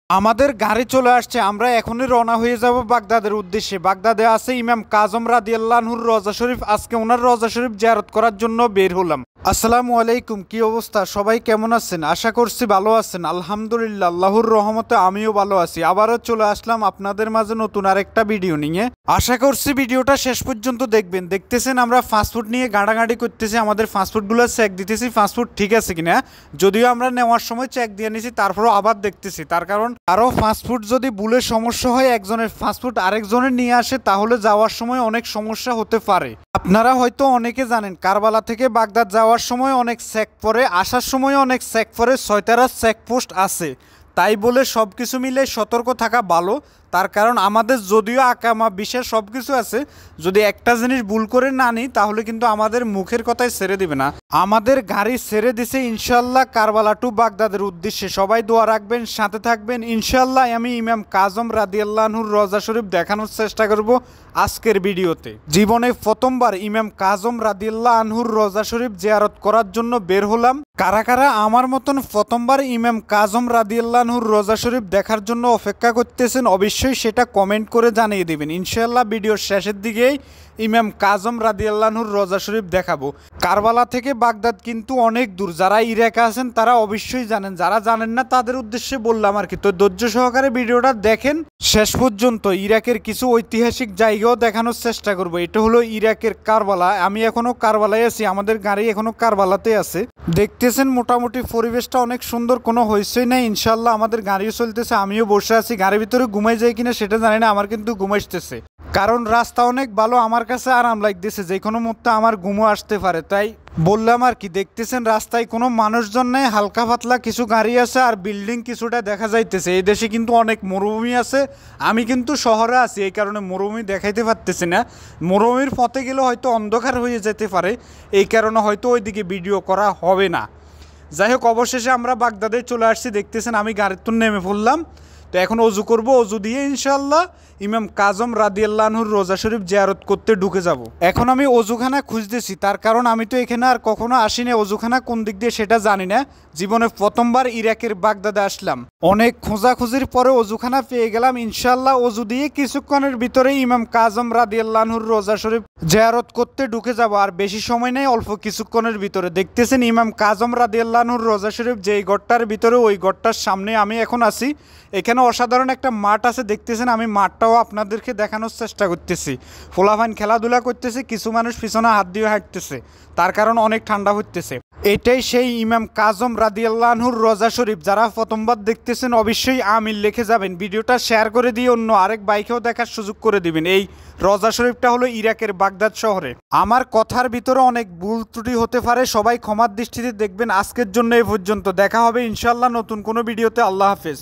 আমাদের গাড়ি চলে আসছে, আমরা এখনই রওনা হয়ে যাব বাগদাদের উদ্দেশ্যে। বাগদাদে আছে ইমাম কাজম রাদিয়াল্লাহু আনহুর রওজা শরীফ। আজকে ওনার রওজা শরীফ জিয়ারত করার জন্য বের হলাম। আসসালামু আলাইকুম, কি অবস্থা? সবাই কেমন আছেন? আশা করছি ভালো আছেন। আলহামদুলিল্লাহ, আল্লাহর রহমতে আমিও ভালো আছি। আবারও চলে আসলাম আপনাদের মাঝে নতুন আরেকটা ভিডিও নিয়ে। আশা করছি ভিডিওটা শেষ পর্যন্ত দেখবেন। দেখতেছেন আমরা ফাস্টফুড নিয়ে গাড়াগাড়ি করতেছি, আমাদের ফাস্টফুডগুলো চেক দিতেছি ফাস্টফুড ঠিক আছে কিনা। যদিও আমরা নেওয়ার সময় চেক দিয়ে নিছি, তারপরও আবার দেখতেছি। তার কারণ আরও ফাস্টফুড যদি ভুলের সমস্যা হয়, একজনের ফাস্টফুড আরেকজনের নিয়ে আসে, তাহলে যাওয়ার সময় অনেক সমস্যা হতে পারে। আপনারা হয়তো অনেকে জানেন কারবালা থেকে বাগদাদ যাওয়ার সময় অনেক চেক পরে, আসার সময় অনেক চেক পরে, 6টা চেকপোস্ট আছে। তাই বলে সব কিছু মিলে সতর্ক থাকা ভালো। তার কারণ আমাদের যদিও আকামা বিশেষ সব কিছু আছে, যদি একটা জিনিস ভুল করে না নিই তাহলে কিন্তু আমাদের মুখের কথাই ছেড়ে দিবে না। আমাদের গাড়ি ছেড়ে দিছে ইনশাল্লাহ কারবালা টু বাগদাদের উদ্দেশ্যে। সবাই দোয়া রাখবেন, সাথে থাকবেন ইনশাল্লাহ। আমি ইমাম কাজম রাদিয়াল্লাহু আনহুর রওজা শরীফ দেখানোর চেষ্টা করব আজকের ভিডিওতে। জীবনে প্রথমবার ইমাম কাজম রাদিয়াল্লাহু আনহুর রওজা শরীফ জিয়ারত করার জন্য বের হলাম। কারা কারা আমার মতন প্রথমবার ইমাম কাজম রাদিয়াল্লাহু আনহুর রওজা শরীফ দেখার জন্য অপেক্ষা করতেছেন, অবশ্যই সেটা কমেন্ট করে জানিয়ে দেবেন। ইনশাআল্লাহ ভিডিওর শেষের দিকেই ইমাম কাজম রাদিয়াল্লাহু আনহুর রওজা শরীফ দেখাবো। কারবালা থেকে বাগদাদ কিন্তু অনেক দূর। যারা ইরাকে আছেন তারা অবশ্যই জানেন, যারা জানেন না তাদের উদ্দেশ্যে বললাম আর কি। তো ধৈর্য সহকারে ভিডিওটা দেখেন শেষ পর্যন্ত। ইরাকের কিছু ঐতিহাসিক জায়গাও দেখানোর চেষ্টা করব। এটা হলো ইরাকের কারবালা। আমি এখনো কারবালায় আছি, আমাদের গাড়ি এখনো কারবালাতে আছে। দেখতেছেন মোটামুটি পরিবেশটা অনেক সুন্দর, কোনো হইচই নাই। ইনশাল্লাহ আমাদের গাড়িও চলতেছে, আমিও বসে আছি। গাড়ির ভিতরে ঘুমাই যায় কিনা সেটা জানি না, আমার কিন্তু ঘুমাইতেছে। কারণ রাস্তা অনেক ভালো, আমার কাছে আরাম লাগতেছে। যে কোনো মুহূর্তে আমার ঘুমও আসতে পারে, তাই বললাম আর কি। দেখতেছেন রাস্তায় কোনো মানুষজন নেই, হালকা পাতলা কিছু গাড়ি আছে আর বিল্ডিং কিছুটা দেখা যাইতেছে। এই দেশে কিন্তু অনেক মরুভূমি আছে। আমি কিন্তু শহরে আছি, এই কারণে মরুভূমি দেখাইতে পারতেছি না। মরুভূমির পথে গেলে হয়তো অন্ধকার হয়ে যেতে পারে, এই কারণে হয়তো ওইদিকে ভিডিও করা হবে না। যাই হোক, অবশেষে আমরা বাগদাদে চলে আসছি। দেখতেছেন আমি গাড়ির তো নেমে পড়লাম। তো এখন অজু করব, অজু দিয়ে ইনশাল্লাহ ইমাম কাজম রাদিয়াল্লাহু আনহুর রওজা শরীফ জিয়ারত করতে ঢুকে যাব। এখন আমি অজুখানা খুঁজতেছি, তার কারণ আমি তো এখানে আর কখনো আসিনি। অজুখানা কোন দিক দিয়ে সেটা জানি না। জীবনে প্রথমবার ইরাকের বাগদাদে আসলাম। অনেক খোঁজাখুঁজির পরে অজুখানা পেয়ে গেলাম। ইনশাল্লাহ অজু দিয়ে কিছুক্ষণের ভিতরে ইমাম কাজম রাদিয়াল্লাহু আনহুর রওজা শরীফ জিয়ারত করতে ঢুকে যাব। আর বেশি সময় নেই, অল্প কিছুক্ষণের ভিতরে। দেখতেছেন ইমাম কাজম রাদিয়াল্লাহু আনহুর রওজা শরীফ যেই ঘরটার ভিতরে, ওই ঘরটার সামনে আমি এখন আছি। এখানে অসাধারণ একটা মাঠ আছে, দেখতেছেন। আমি মাঠটাও আপনাদেরকে দেখানোর চেষ্টা করতেছি। ফোলাফাইন খেলাধুলা করতেছে, কিছু মানুষ পিছনে হাত দিয়ে হাঁটতেছে, তার কারণ অনেক ঠান্ডা হইতেছে। এটাই সেই ইমাম কাজম রাদিয়াল্লাহু আনহুর রওজা শরীফ। যারা প্রথমবার দেখতেছেন অবশ্যই আমিন লিখে যাবেন। ভিডিওটা শেয়ার করে দিয়ে অন্য আরেক বাইকেও দেখার সুযোগ করে দিবেন। এই রওজা শরীফটা হলো ইরাকের বাগদাদ শহরে। আমার কথার ভিতরে অনেক ভুল ত্রুটি হতে পারে, সবাই ক্ষমার দৃষ্টিতে দেখবেন। আজকের জন্য এই পর্যন্ত, দেখা হবে ইনশাআল্লাহ নতুন কোনো ভিডিওতে। আল্লাহ হাফেজ।